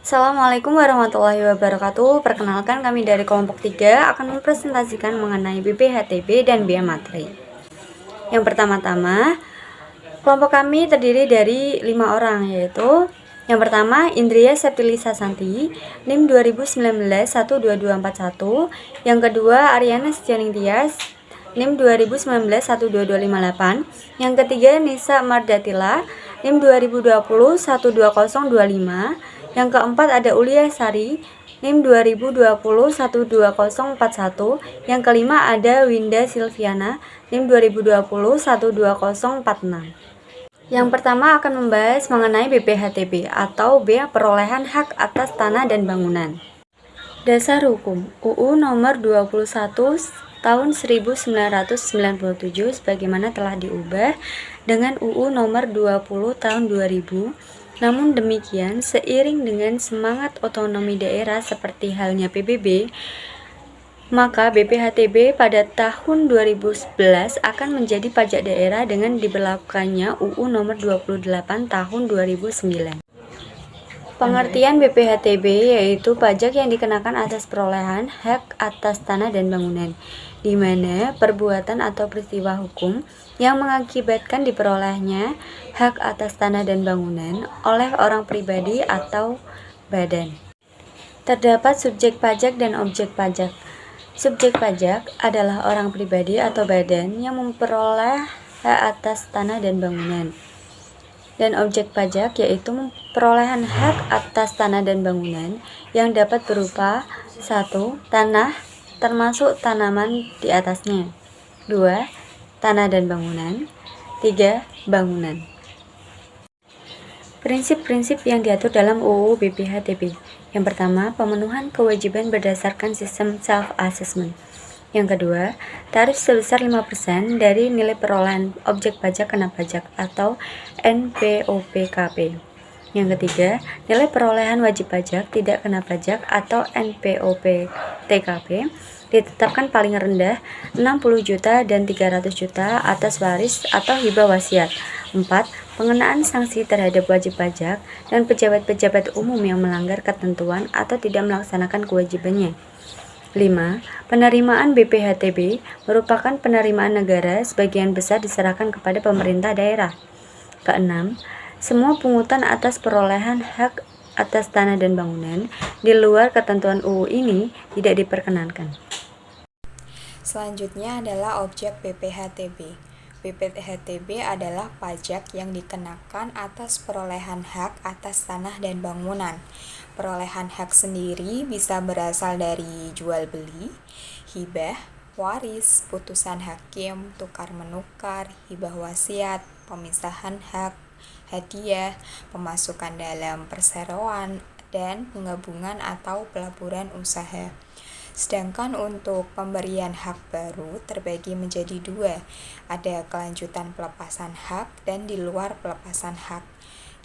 Assalamualaikum warahmatullahi wabarakatuh. Perkenalkan kami dari kelompok 3 akan mempresentasikan mengenai BPHTB dan Bea Materi. Yang pertama-tama, kelompok kami terdiri dari 5 orang, yaitu yang pertama Indria Septilisa Santi, NIM 2019-12241. Yang kedua Ariana Setianing Tias, NIM 2019-12258. Yang ketiga Nisa Mardatila, NIM 2020-12025. Yang keempat ada Ulia Sari, NIM 2020-12041. Yang kelima ada Winda Silviana, NIM 2020-12046. Yang pertama akan membahas mengenai BPHTB atau Bea Perolehan Hak Atas Tanah dan Bangunan. Dasar Hukum UU Nomor 21 Tahun 1997 sebagaimana telah diubah dengan UU Nomor 20 Tahun 2000. Namun demikian, seiring dengan semangat otonomi daerah seperti halnya PBB, maka BPHTB pada tahun 2011 akan menjadi pajak daerah dengan diberlakukannya UU Nomor 28 Tahun 2009. Pengertian BPHTB yaitu pajak yang dikenakan atas perolehan hak atas tanah dan bangunan, di mana perbuatan atau peristiwa hukum yang mengakibatkan diperolehnya hak atas tanah dan bangunan oleh orang pribadi atau badan. Terdapat subjek pajak dan objek pajak. Subjek pajak adalah orang pribadi atau badan yang memperoleh hak atas tanah dan bangunan. Dan objek pajak yaitu perolehan hak atas tanah dan bangunan yang dapat berupa 1. Tanah termasuk tanaman di atasnya. 2. Tanah dan bangunan. 3. Bangunan. Prinsip-prinsip yang diatur dalam UU BPHTB. Yang pertama, pemenuhan kewajiban berdasarkan sistem self-assessment. Yang kedua, tarif sebesar 5% dari nilai perolehan objek pajak kena pajak atau NPOPKP. Yang ketiga, nilai perolehan wajib pajak tidak kena pajak atau NPOPTKP ditetapkan paling rendah 60 juta dan 300 juta atas waris atau hibah wasiat. 4. Pengenaan sanksi terhadap wajib pajak dan pejabat-pejabat umum yang melanggar ketentuan atau tidak melaksanakan kewajibannya. 5. Penerimaan BPHTB merupakan penerimaan negara, sebagian besar diserahkan kepada pemerintah daerah. Keenam, semua pungutan atas perolehan hak atas tanah dan bangunan di luar ketentuan UU ini tidak diperkenankan. Selanjutnya adalah objek BPHTB. BPHTB adalah pajak yang dikenakan atas perolehan hak atas tanah dan bangunan. Perolehan hak sendiri bisa berasal dari jual beli, hibah, waris, putusan hakim, tukar-menukar, hibah wasiat, pemisahan hak, hadiah, pemasukan dalam perseroan, dan penggabungan atau pelaburan usaha. Sedangkan untuk pemberian hak baru terbagi menjadi 2, ada kelanjutan pelepasan hak dan di luar pelepasan hak.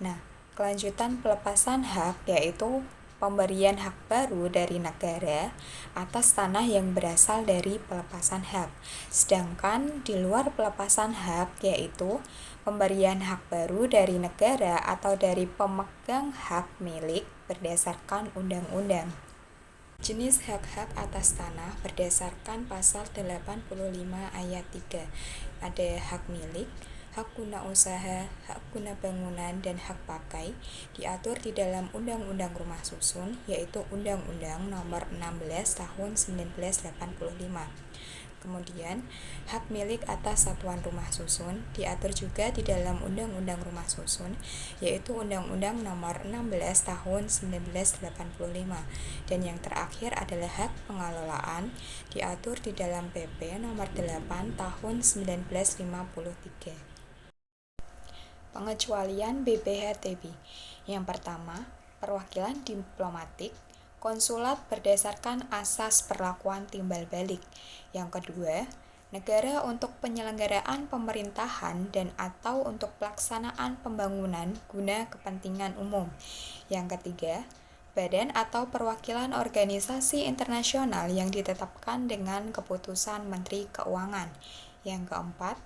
Nah, kelanjutan pelepasan hak yaitu pemberian hak baru dari negara atas tanah yang berasal dari pelepasan hak. Sedangkan di luar pelepasan hak yaitu pemberian hak baru dari negara atau dari pemegang hak milik berdasarkan undang-undang. Jenis hak-hak atas tanah berdasarkan pasal 85 ayat 3. Ada hak milik, hak guna usaha, hak guna bangunan, dan hak pakai diatur di dalam Undang-Undang Rumah Susun, yaitu Undang-Undang Nomor 16 Tahun 1985. Kemudian, hak milik atas satuan rumah susun diatur juga di dalam Undang-Undang Rumah Susun, yaitu Undang-Undang Nomor 16 Tahun 1985. Dan yang terakhir adalah hak pengelolaan diatur di dalam PP Nomor 8 Tahun 1953. Pengecualian BPHTB. Yang pertama, perwakilan diplomatik, konsulat berdasarkan asas perlakuan timbal balik. Yang kedua, negara untuk penyelenggaraan pemerintahan dan atau untuk pelaksanaan pembangunan guna kepentingan umum. Yang ketiga, badan atau perwakilan organisasi internasional yang ditetapkan dengan keputusan Menteri Keuangan. Yang keempat,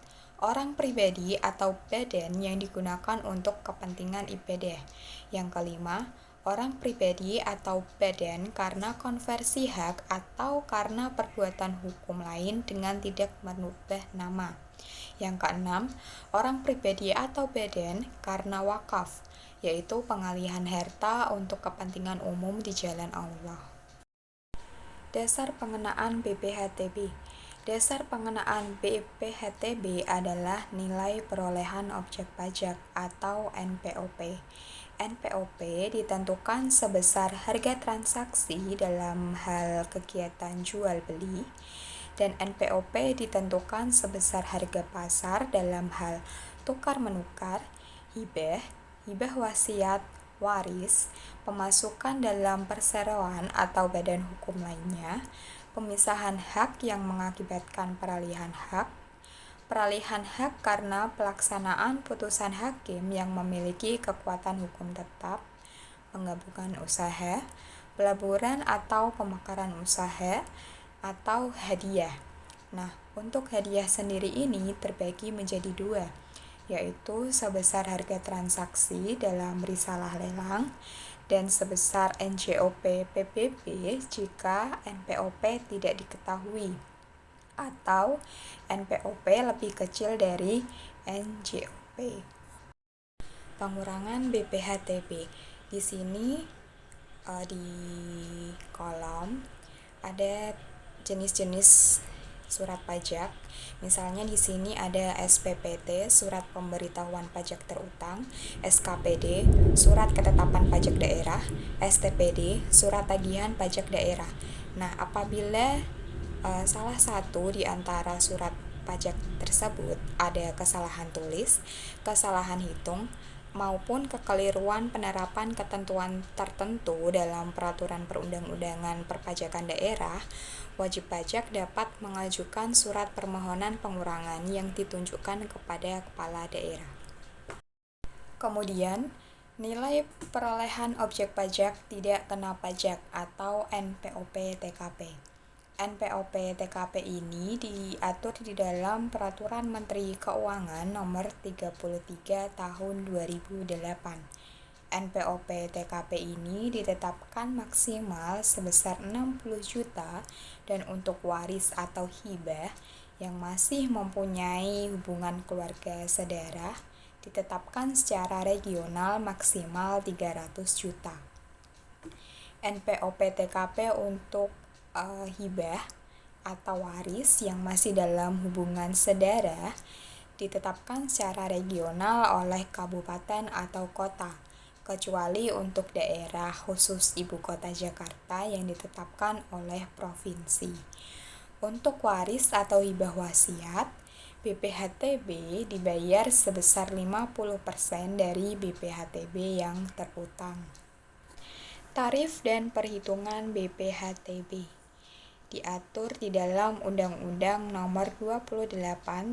orang pribadi atau badan yang digunakan untuk kepentingan ibadah. Yang kelima, orang pribadi atau badan karena konversi hak atau karena perbuatan hukum lain dengan tidak merubah nama. Yang keenam, orang pribadi atau badan karena wakaf, yaitu pengalihan harta untuk kepentingan umum di jalan Allah. Dasar pengenaan BPHTB. Dasar pengenaan BPHTB adalah nilai perolehan objek pajak atau NPOP. NPOP ditentukan sebesar harga transaksi dalam hal kegiatan jual beli, dan NPOP ditentukan sebesar harga pasar dalam hal tukar menukar, hibah, hibah wasiat, waris, pemasukan dalam perseroan atau badan hukum lainnya, pemisahan hak yang mengakibatkan peralihan hak karena pelaksanaan putusan hakim yang memiliki kekuatan hukum tetap, penggabungan usaha, pelaburan atau pemekaran usaha, atau hadiah. Nah, untuk hadiah sendiri ini terbagi menjadi dua, yaitu sebesar harga transaksi dalam risalah lelang dan sebesar NJOP PBB jika NPOP tidak diketahui atau NPOP lebih kecil dari NJOP. Pengurangan BPHTB. Di sini di kolom ada jenis-jenis surat pajak. Misalnya di sini ada SPPT, surat pemberitahuan pajak terutang, SKPD, surat ketetapan pajak daerah, STPD, surat tagihan pajak daerah. Nah, apabila salah satu di antara surat pajak tersebut ada kesalahan tulis, kesalahan hitung, maupun kekeliruan penerapan ketentuan tertentu dalam peraturan perundang-undangan perpajakan daerah, wajib pajak dapat mengajukan surat permohonan pengurangan yang ditunjukkan kepada kepala daerah. Kemudian, nilai perolehan objek pajak tidak kena pajak atau NPOP TKP. NPOP TKP ini diatur di dalam Peraturan Menteri Keuangan Nomor 33 Tahun 2008. NPOP TKP ini ditetapkan maksimal sebesar 60 juta dan untuk waris atau hibah yang masih mempunyai hubungan keluarga saudara ditetapkan secara regional maksimal 300 juta. NPOP TKP untuk hibah atau waris yang masih dalam hubungan saudara ditetapkan secara regional oleh kabupaten atau kota, kecuali untuk daerah khusus ibu kota Jakarta yang ditetapkan oleh provinsi. Untuk waris atau hibah wasiat, BPHTB dibayar sebesar 50% dari BPHTB yang terutang. Tarif dan perhitungan BPHTB diatur di dalam Undang-Undang Nomor 28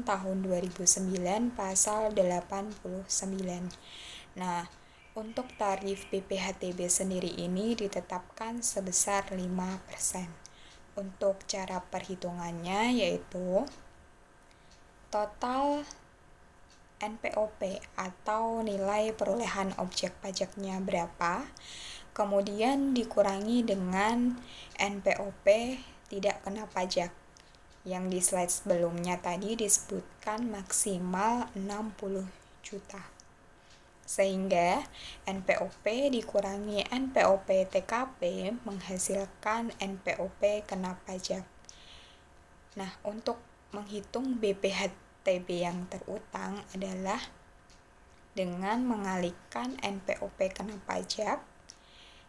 Tahun 2009 Pasal 89. Nah, untuk tarif BPHTB sendiri ini ditetapkan sebesar 5%. Untuk cara perhitungannya yaitu total NPOP atau nilai perolehan objek pajaknya berapa, kemudian dikurangi dengan NPOP tidak kena pajak. Yang di slide sebelumnya tadi disebutkan maksimal 60 juta. Sehingga NPOP dikurangi NPOP TKP menghasilkan NPOP kena pajak. Nah, untuk menghitung BPHTB yang terutang adalah dengan mengalihkan NPOP kena pajak,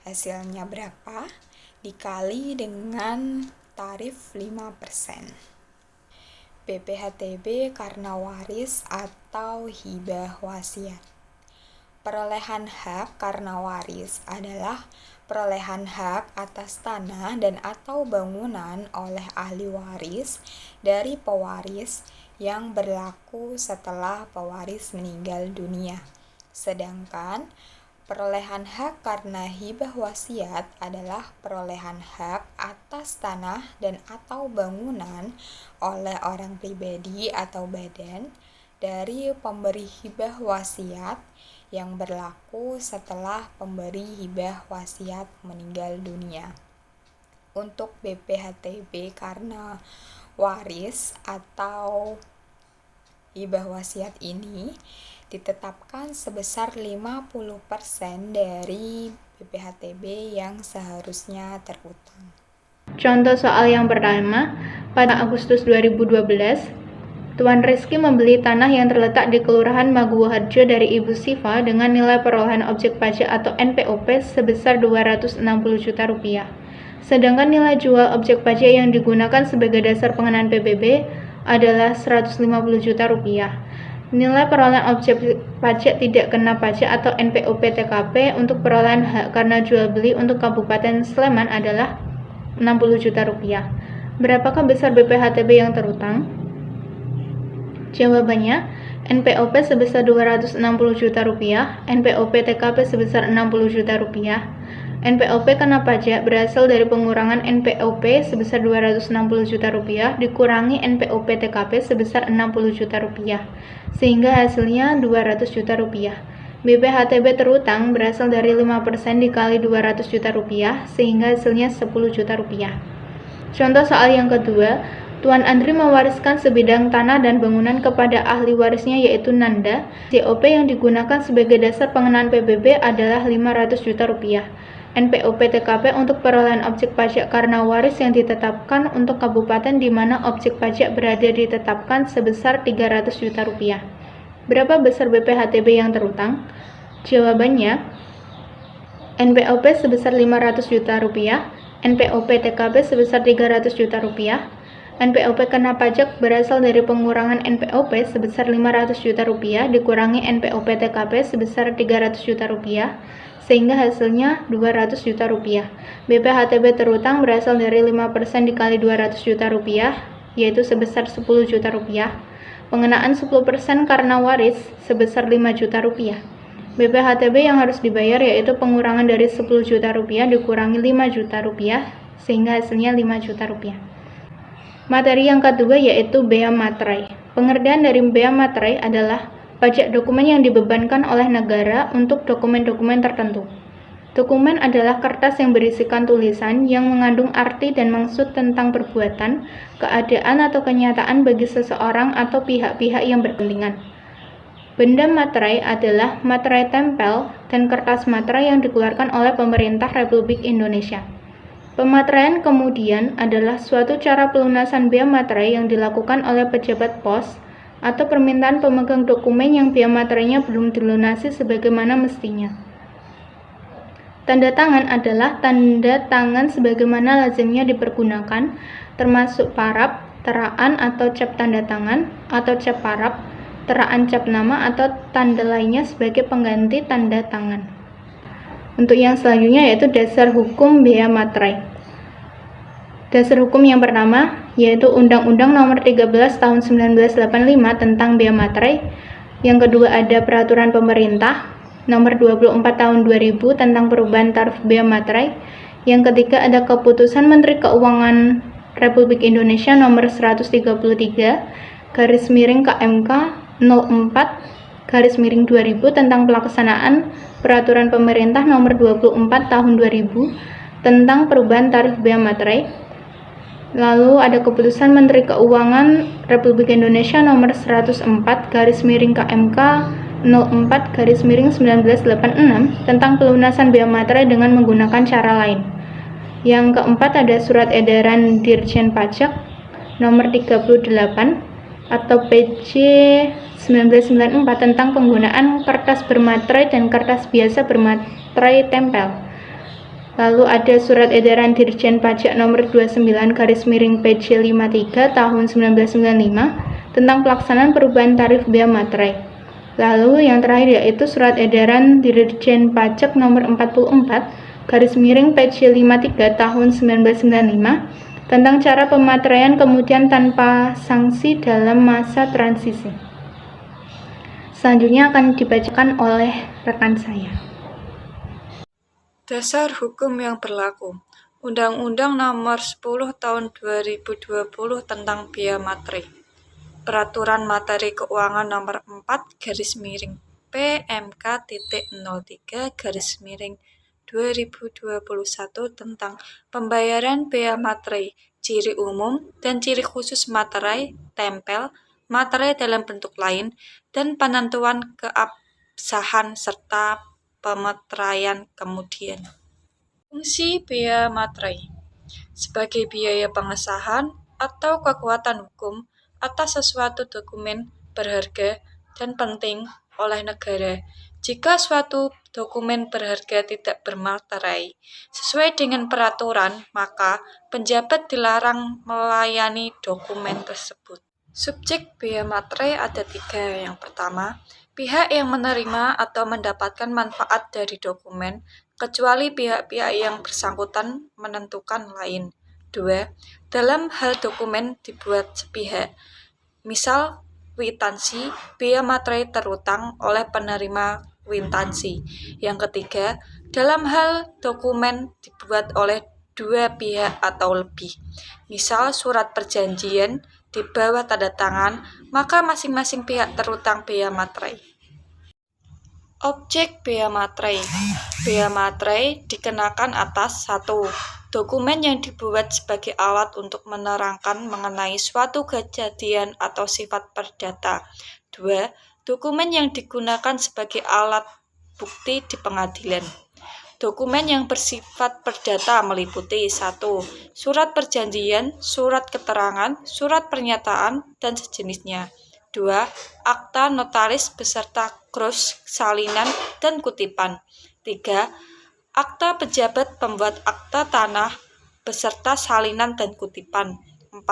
hasilnya berapa, dikali dengan tarif 5%. BPHTB karena waris atau hibah wasiat. Perolehan hak karena waris adalah perolehan hak atas tanah dan atau bangunan oleh ahli waris dari pewaris yang berlaku setelah pewaris meninggal dunia. Sedangkan perolehan hak karena hibah wasiat adalah perolehan hak atas tanah dan atau bangunan oleh orang pribadi atau badan dari pemberi hibah wasiat yang berlaku setelah pemberi hibah wasiat meninggal dunia. Untuk BPHTB karena waris atau hibah wasiat ini ditetapkan sebesar 50% dari BPHTB yang seharusnya terutang. Contoh soal yang pertama, pada Agustus 2012, Tuan Rizky membeli tanah yang terletak di Kelurahan Maguwoharjo dari Ibu Siva dengan nilai perolehan objek pajak atau NPOP sebesar Rp260 juta. Sedangkan nilai jual objek pajak yang digunakan sebagai dasar pengenaan PBB adalah Rp150 juta. Nilai perolehan objek pajak tidak kena pajak atau NPOP TKP untuk perolehan hak karena jual beli untuk Kabupaten Sleman adalah Rp60 juta. Berapakah besar BPHTB yang terutang? Jawabannya, NPOP sebesar Rp260 juta, NPOP TKP sebesar Rp60 juta. NPOP kena pajak berasal dari pengurangan NPOP sebesar Rp260 juta dikurangi NPOP TKP sebesar Rp60 juta, sehingga hasilnya Rp200 juta. BPHTB terutang berasal dari 5% dikali Rp200 juta, sehingga hasilnya Rp10 juta. Contoh soal yang kedua, Tuan Andri mewariskan sebidang tanah dan bangunan kepada ahli warisnya yaitu Nanda. COP yang digunakan sebagai dasar pengenaan PBB adalah Rp500 juta. NPOP TKP untuk perolehan objek pajak karena waris yang ditetapkan untuk kabupaten di mana objek pajak berada ditetapkan sebesar Rp300 juta. Berapa besar BPHTB yang terutang? Jawabannya, NPOP sebesar Rp500 juta, NPOP TKP sebesar Rp300 juta. NPOP kena pajak berasal dari pengurangan NPOP sebesar Rp500 juta dikurangi NPOP TKP sebesar Rp300 juta, sehingga hasilnya Rp200 juta. BPHTB terutang berasal dari 5% dikali Rp200 juta, yaitu sebesar Rp10 juta. Pengenaan 10% karena waris sebesar Rp5 juta. BPHTB yang harus dibayar yaitu pengurangan dari Rp10 juta dikurangi Rp5 juta, sehingga hasilnya Rp5 juta. Materi yang kedua yaitu bea materai. Pengertian dari bea materai adalah pajak dokumen yang dibebankan oleh negara untuk dokumen-dokumen tertentu. Dokumen adalah kertas yang berisikan tulisan yang mengandung arti dan maksud tentang perbuatan, keadaan atau kenyataan bagi seseorang atau pihak-pihak yang berkepentingan. Benda materai adalah materai tempel dan kertas materai yang dikeluarkan oleh pemerintah Republik Indonesia. Pemateraian kemudian adalah suatu cara pelunasan bea materai yang dilakukan oleh pejabat pos atau permintaan pemegang dokumen yang bea materainya belum dilunasi sebagaimana mestinya. Tanda tangan adalah tanda tangan sebagaimana lazimnya dipergunakan, termasuk parab, teraan atau cap tanda tangan, atau cap parab, teraan cap nama, atau tanda lainnya sebagai pengganti tanda tangan. Untuk yang selanjutnya yaitu dasar hukum bea materai. Dasar hukum yang pertama yaitu Undang-Undang Nomor 13 Tahun 1985 tentang bea materai. Yang kedua ada Peraturan Pemerintah Nomor 24 Tahun 2000 tentang perubahan tarif bea materai. Yang ketiga ada Keputusan Menteri Keuangan Republik Indonesia Nomor 133 garis miring KMK 04/2000 tentang pelaksanaan Peraturan Pemerintah Nomor 24 Tahun 2000 tentang perubahan tarif bea materai. Lalu ada Keputusan Menteri Keuangan Republik Indonesia Nomor 104/KMK 04/1986 tentang pelunasan bea materai dengan menggunakan cara lain. Yang keempat ada Surat Edaran Dirjen Pajak Nomor 38 atau PJ 1994 tentang penggunaan kertas bermaterai dan kertas biasa bermaterai tempel. Lalu ada Surat Edaran Dirjen Pajak Nomor 29/PJ 53 Tahun 1995 tentang pelaksanaan perubahan tarif bea materai. Lalu yang terakhir yaitu Surat Edaran Dirjen Pajak Nomor 44/PJ 53 Tahun 1995 tentang cara pemateraian kemudian tanpa sanksi dalam masa transisi. Selanjutnya akan dibacakan oleh rekan saya. Dasar hukum yang berlaku. Undang-Undang Nomor 10 Tahun 2020 tentang bea materai. Peraturan Materi Keuangan Nomor 4/2000 PMK.03/2021 tentang pembayaran bea materai, ciri umum dan ciri khusus materai, tempel, materai dalam bentuk lain, dan penentuan keabsahan serta pemeteraian kemudian. Fungsi bea materai sebagai biaya pengesahan atau kekuatan hukum atas sesuatu dokumen berharga dan penting oleh negara. Jika suatu dokumen berharga tidak bermaterai sesuai dengan peraturan, maka penjabat dilarang melayani dokumen tersebut. Subjek bea materai ada 3. Yang pertama, pihak yang menerima atau mendapatkan manfaat dari dokumen, kecuali pihak-pihak yang bersangkutan menentukan lain. 2. Dalam hal dokumen dibuat sepihak, misal kwitansi, bea materai terutang oleh penerima kwitansi. Yang ketiga, dalam hal dokumen dibuat oleh 2 pihak atau lebih, misal surat perjanjian di bawah tanda tangan, maka masing-masing pihak terutang bea materai. Objek bea materai. Bea materai dikenakan atas 1. Dokumen yang dibuat sebagai alat untuk menerangkan mengenai suatu kejadian atau sifat perdata. 2. Dokumen yang digunakan sebagai alat bukti di pengadilan. Dokumen yang bersifat perdata meliputi 1. Surat perjanjian, surat keterangan, surat pernyataan, dan sejenisnya. 2. Akta notaris beserta kros, salinan, dan kutipan. 3. Akta pejabat pembuat akta tanah beserta salinan dan kutipan. 4.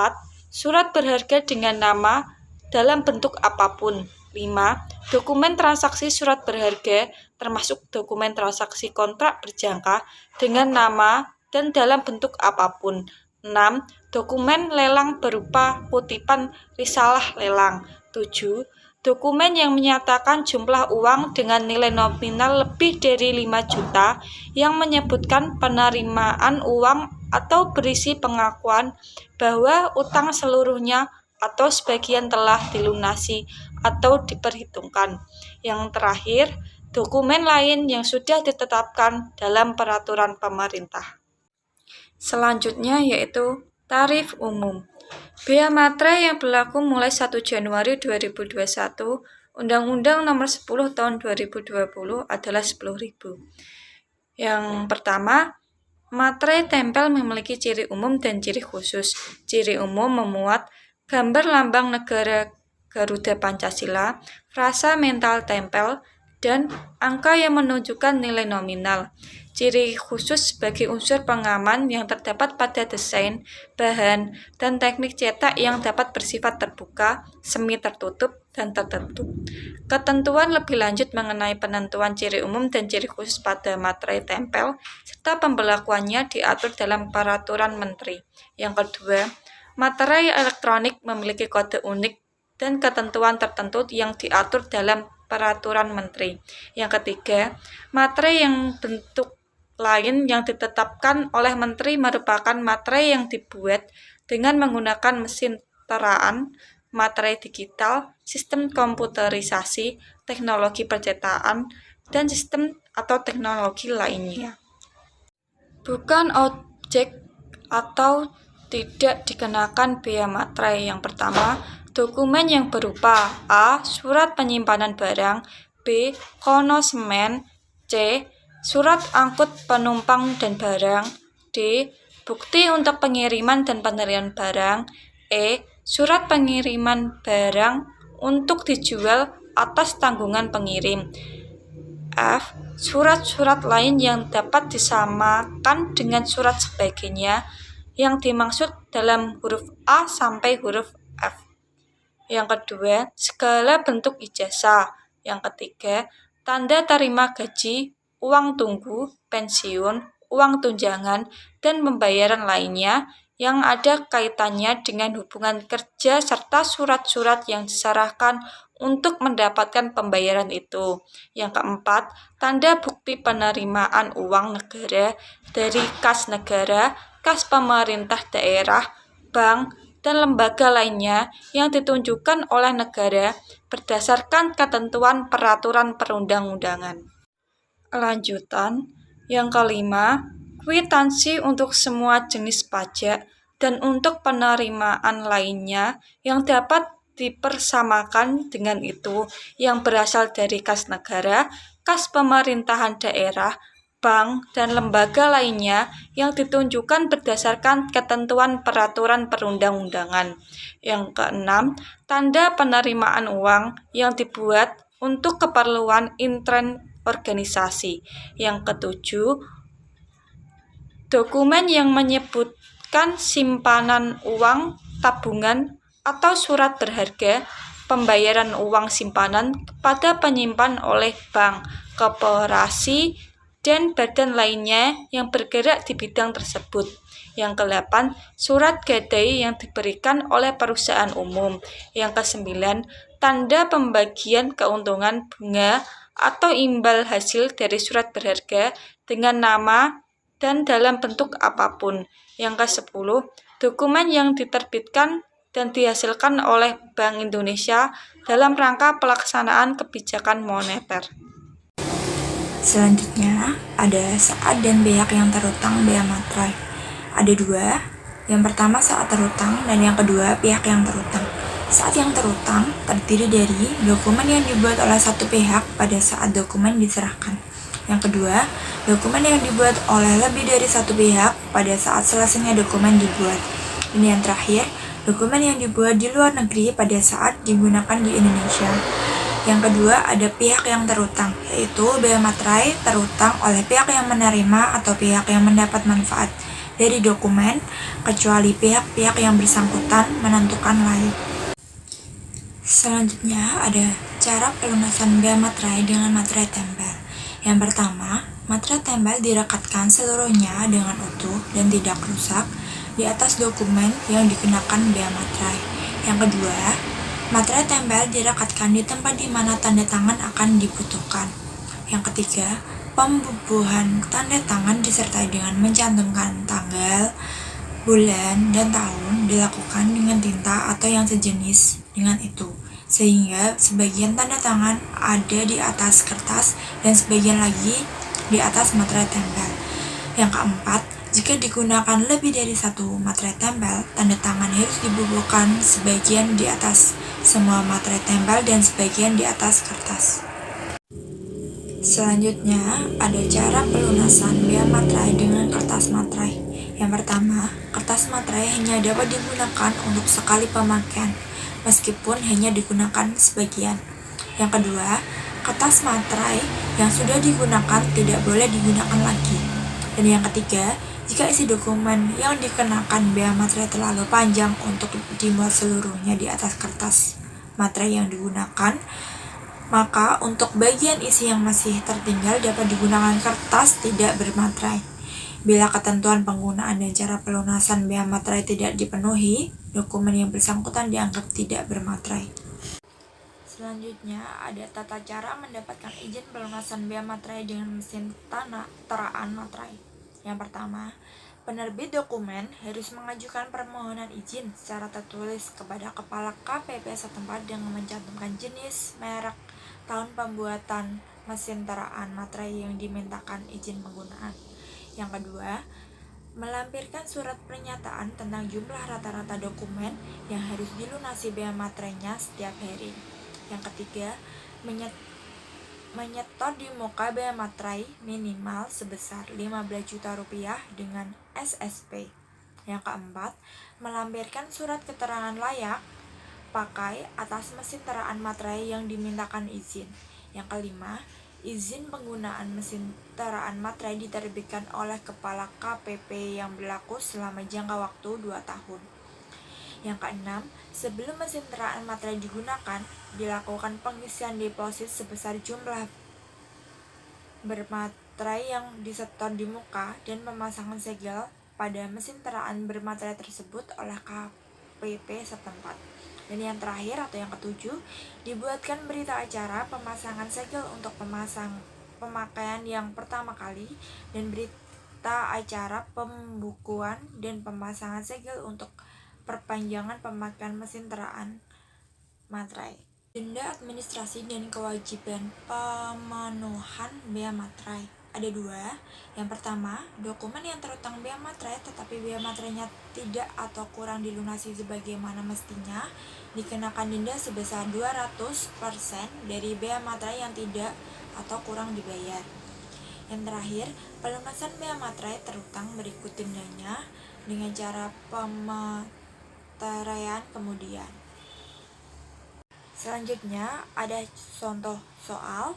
Surat berharga dengan nama dalam bentuk apapun. 5. Dokumen transaksi surat berharga termasuk dokumen transaksi kontrak berjangka dengan nama dan dalam bentuk apapun. 6. Dokumen lelang berupa kutipan risalah lelang. 7. Dokumen yang menyatakan jumlah uang dengan nilai nominal lebih dari 5 juta yang menyebutkan penerimaan uang atau berisi pengakuan bahwa utang seluruhnya atau sebagian telah dilunasi atau diperhitungkan. Yang terakhir, dokumen lain yang sudah ditetapkan dalam peraturan pemerintah. Selanjutnya yaitu tarif umum. Bea materai yang berlaku mulai 1 Januari 2021, Undang-Undang Nomor 10 Tahun 2020 adalah 10.000. Yang pertama, materai tempel memiliki ciri umum dan ciri khusus. Ciri umum memuat gambar lambang negara Garuda Pancasila, frasa mental tempel, dan angka yang menunjukkan nilai nominal. Ciri khusus sebagai unsur pengaman yang terdapat pada desain, bahan, dan teknik cetak yang dapat bersifat terbuka, semi tertutup, dan tertutup. Ketentuan lebih lanjut mengenai penentuan ciri umum dan ciri khusus pada materai tempel, serta pemberlakuannya diatur dalam Peraturan Menteri. Yang kedua, materai elektronik memiliki kode unik dan ketentuan tertentu yang diatur dalam Peraturan Menteri. Yang ketiga, materai yang bentuk lain yang ditetapkan oleh Menteri merupakan materai yang dibuat dengan menggunakan mesin teraan, materai digital, sistem komputerisasi, teknologi percetakan, dan sistem atau teknologi lainnya. Bukan objek atau tidak dikenakan bea materai. Yang pertama, dokumen yang berupa A. Surat penyimpanan barang, B. Konosemen, C. Surat angkut penumpang dan barang, D. Bukti untuk pengiriman dan penerimaan barang, E. Surat pengiriman barang untuk dijual atas tanggungan pengirim, F. Surat-surat lain yang dapat disamakan dengan surat sebagainya yang dimaksud dalam huruf A sampai huruf F. Yang kedua, segala bentuk ijazah. Yang ketiga, tanda terima gaji, uang tunggu, pensiun, uang tunjangan, dan pembayaran lainnya yang ada kaitannya dengan hubungan kerja serta surat-surat yang diserahkan untuk mendapatkan pembayaran itu. Yang keempat, tanda bukti penerimaan uang negara dari kas negara, kas pemerintah daerah, bank, dan lembaga lainnya yang ditunjukkan oleh negara berdasarkan ketentuan peraturan perundang-undangan. Lanjutan, yang kelima, kwitansi untuk semua jenis pajak dan untuk penerimaan lainnya yang dapat dipersamakan dengan itu yang berasal dari kas negara, kas pemerintahan daerah, bank, dan lembaga lainnya yang ditunjukkan berdasarkan ketentuan peraturan perundang-undangan. Yang keenam, tanda penerimaan uang yang dibuat untuk keperluan intern organisasi. Yang ketujuh, dokumen yang menyebutkan simpanan uang, tabungan, atau surat berharga pembayaran uang simpanan kepada penyimpan oleh bank, koperasi, dan badan lainnya yang bergerak di bidang tersebut. Yang kedelapan, surat gadai yang diberikan oleh perusahaan umum. Yang kesembilan, tanda pembagian keuntungan bunga atau imbal hasil dari surat berharga dengan nama dan dalam bentuk apapun. Yang kesepuluh, dokumen yang diterbitkan dan dihasilkan oleh Bank Indonesia dalam rangka pelaksanaan kebijakan moneter. Selanjutnya, ada saat dan pihak yang terutang bea materai. Ada dua, yang pertama saat terutang dan yang kedua pihak yang terutang. Saat yang terutang terdiri dari dokumen yang dibuat oleh satu pihak pada saat dokumen diserahkan. Yang kedua, dokumen yang dibuat oleh lebih dari satu pihak pada saat selesainya dokumen dibuat. Dan yang terakhir, dokumen yang dibuat di luar negeri pada saat digunakan di Indonesia. Yang kedua, ada pihak yang terutang, yaitu bea materai terutang oleh pihak yang menerima atau pihak yang mendapat manfaat dari dokumen, kecuali pihak-pihak yang bersangkutan menentukan lain. Selanjutnya, ada cara pelunasan bea materai dengan materai tempel. Yang pertama, materai tempel direkatkan seluruhnya dengan utuh dan tidak rusak di atas dokumen yang dikenakan bea materai. Yang kedua, materai tempel direkatkan di tempat di mana tanda tangan akan dibutuhkan. Yang ketiga, pembubuhan tanda tangan disertai dengan mencantumkan tanggal, bulan, dan tahun dilakukan dengan tinta atau yang sejenis dengan itu, sehingga sebagian tanda tangan ada di atas kertas dan sebagian lagi di atas materai tempel. Yang keempat, jika digunakan lebih dari satu materai tempel, tanda tangan harus dibubuhkan sebagian di atas semua materai tempel dan sebagian di atas kertas. Selanjutnya, ada cara pelunasan bea materai dengan kertas materai. Yang pertama, kertas materai hanya dapat digunakan untuk sekali pemakaian, meskipun hanya digunakan sebagian. Yang kedua, kertas materai yang sudah digunakan tidak boleh digunakan lagi. Dan yang ketiga, jika isi dokumen yang dikenakan bea materai terlalu panjang untuk dimuat seluruhnya di atas kertas materai yang digunakan, maka untuk bagian isi yang masih tertinggal dapat digunakan kertas tidak bermaterai. Bila ketentuan penggunaan dan cara pelunasan bea materai tidak dipenuhi, dokumen yang bersangkutan dianggap tidak bermaterai. Selanjutnya, ada tata cara mendapatkan izin pelunasan bea materai dengan mesin teraan materai. Yang pertama, penerbit dokumen harus mengajukan permohonan izin secara tertulis kepada kepala KPP setempat dengan mencantumkan jenis, merek, tahun pembuatan mesin teraan materai yang dimintakan izin penggunaan. Yang kedua, melampirkan surat pernyataan tentang jumlah rata-rata dokumen yang harus dilunasi bea materainya setiap hari. Yang ketiga, menyetor di muka bea materai minimal sebesar 15 juta rupiah dengan SSP. Yang keempat, melampirkan surat keterangan layak pakai atas mesin teraan materai yang dimintakan izin. Yang kelima, izin penggunaan mesin teraan materai diterbitkan oleh Kepala KPP yang berlaku selama jangka waktu 2 tahun. Yang keenam, sebelum mesin teraan materai digunakan, dilakukan pengisian deposit sebesar jumlah bermaterai yang disetor di muka dan pemasangan segel pada mesin teraan bermaterai tersebut oleh KPP setempat. Dan yang terakhir atau yang ketujuh, dibuatkan berita acara pemasangan segel untuk pemakaian yang pertama kali dan berita acara pembukuan dan pemasangan segel untuk perpanjangan pemakaian mesin teraan materai. Denda administrasi dan kewajiban pemenuhan bea materai. Ada dua. Yang pertama, dokumen yang terutang bea materai tetapi bea materainya tidak atau kurang dilunasi sebagaimana mestinya dikenakan denda sebesar 200% dari bea materai yang tidak atau kurang dibayar. Yang terakhir, pelunasan bea materai terutang berikut dendanya dengan cara pemeteraian kemudian. Selanjutnya ada contoh soal.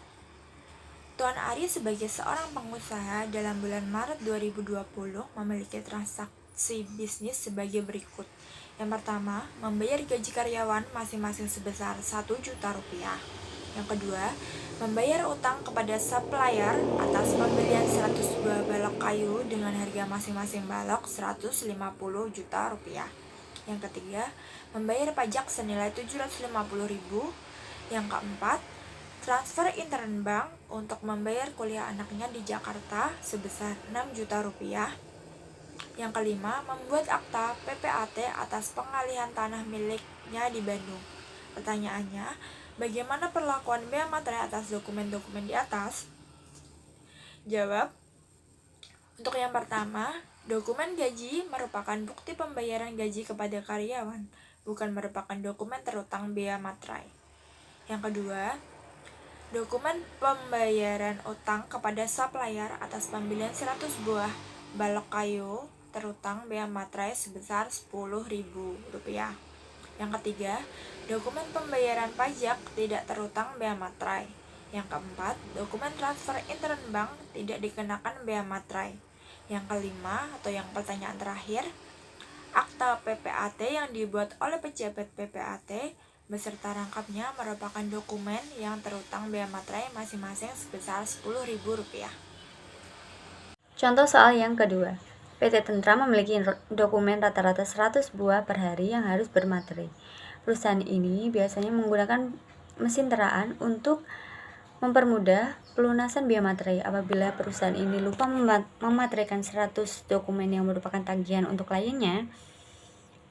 Tuan Ari sebagai seorang pengusaha dalam bulan Maret 2020 memiliki transaksi bisnis sebagai berikut. Yang pertama, membayar gaji karyawan masing-masing sebesar 1 juta rupiah. Yang kedua, membayar utang kepada supplier atas pembelian 100 buah balok kayu dengan harga masing-masing balok 150 juta rupiah. Yang ketiga, membayar pajak senilai 750.000. Yang keempat, transfer intern bank untuk membayar kuliah anaknya di Jakarta sebesar 6 juta rupiah. Yang kelima, membuat akta PPAT atas pengalihan tanah miliknya di Bandung. Pertanyaannya, bagaimana perlakuan bea materai atas dokumen-dokumen di atas? Jawab. Untuk yang pertama, dokumen gaji merupakan bukti pembayaran gaji kepada karyawan, bukan merupakan dokumen terutang bea materai. Yang kedua, dokumen pembayaran utang kepada supplier atas pembelian 100 buah balok kayu terutang bea materai sebesar Rp10.000. Yang ketiga, dokumen pembayaran pajak tidak terutang bea materai. Yang keempat, dokumen transfer intern bank tidak dikenakan bea materai. Yang kelima, atau yang pertanyaan terakhir, akta PPAT yang dibuat oleh pejabat PPAT beserta rangkapnya merupakan dokumen yang terutang bea materai masing-masing sebesar Rp10.000. Contoh soal yang kedua. PT Tentra memiliki dokumen rata-rata 100 buah per hari yang harus bermaterai. Perusahaan ini biasanya menggunakan mesin teraan untuk mempermudah pelunasan bea materai. Apabila perusahaan ini lupa memateraikan 100 dokumen yang merupakan tagihan untuk kliennya,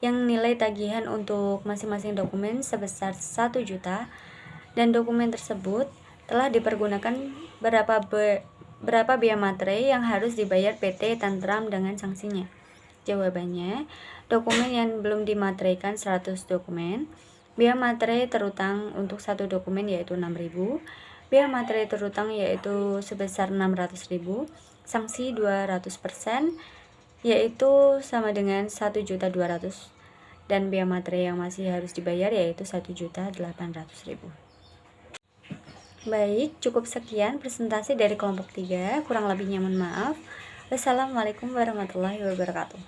yang nilai tagihan untuk masing-masing dokumen sebesar 1 juta, dan dokumen tersebut telah dipergunakan berapa bea materai yang harus dibayar PT Tantram dengan sanksinya? Jawabannya, dokumen yang belum dimateraikan 100 dokumen, bea materai terutang untuk satu dokumen yaitu 6.000, bea materai terutang yaitu sebesar 600.000, sanksi 200% yaitu sama dengan 1.200.000, dan bea materai yang masih harus dibayar yaitu 1.800.000. Baik, cukup sekian presentasi dari kelompok 3, kurang lebihnya mohon maaf. Wassalamualaikum warahmatullahi wabarakatuh.